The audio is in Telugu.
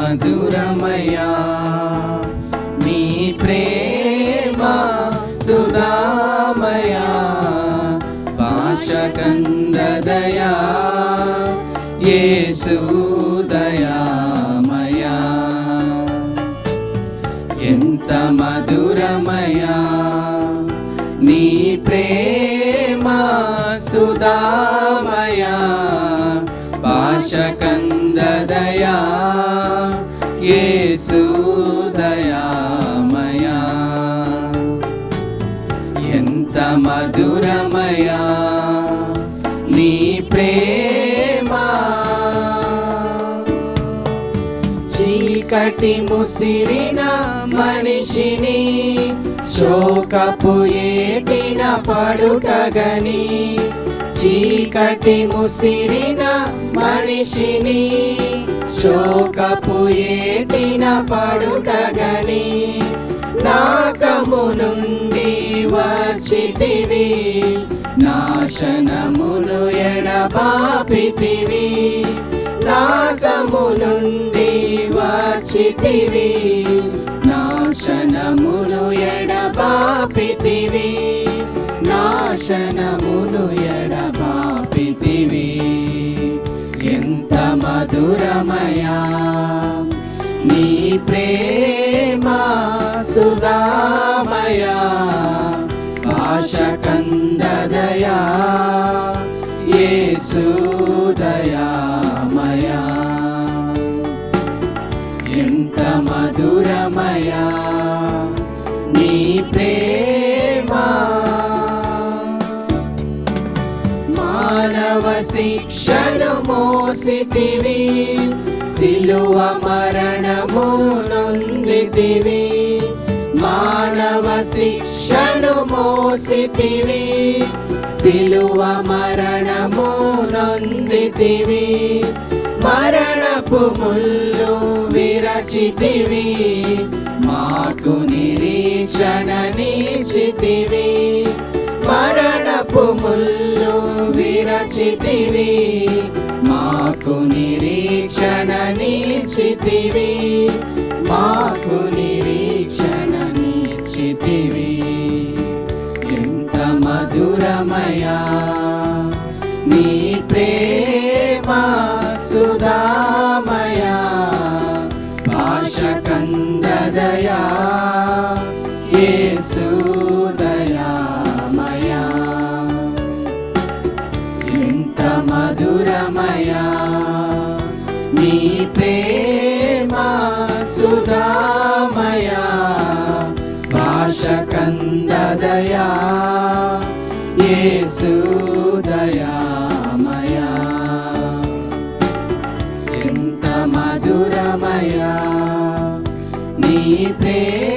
మధురమయా నీ ప్రేమ సుధామయా భాషకందదయా యేసు దయామయా ఎంత మధురమయా నీ ప్రేమ సుధామయా భాషకందదయా యేసు దయామయా ఎంత మధురమయా నీ ప్రేమ చీకటి ముసిరిన మనిషిని శోకపు ఏటిన పడుటగని చీకటి ముసిరిన మనిషిని శోకపు ఏటిన పడుటగని నాకము నుండి వచ్చితివి నాశనమును ఎడబాపితివి నాకము నుండి వచ్చితివి నాశనమును ఎడబాపితివి నాశనమును ఎడబాపితివి ఎంత మధురమయా నీ ప్రేమ సుధామయా భాషకందదయా యేసు దయామయా ఎంత మధురమయా నీ ప్రేమ మానవ శిక్షను మోసితివి సిలువ మరణమును నొందితివి మానవ శిక్షను మోసితివి సిలువ మరణమును నొందితివి మరణపు ముల్లు విరచితివి మాకు నిరీక్షణ నీచితివి మరణపు ముల్లు విరచితివి మాకు నిరీక్షణ నీచితివి మాకు నిరీక్షణ నీచితివి ఎంత మధురమయా నీ ప్రేమ సుధామయా భాషకందదయా యేసు దయామయా ఎంత మధురమయా నీ ప్రేమ సుధామయా భాషకందదయా యేసు దయామయా ఎంత మధురమయా నీ ప్రేమ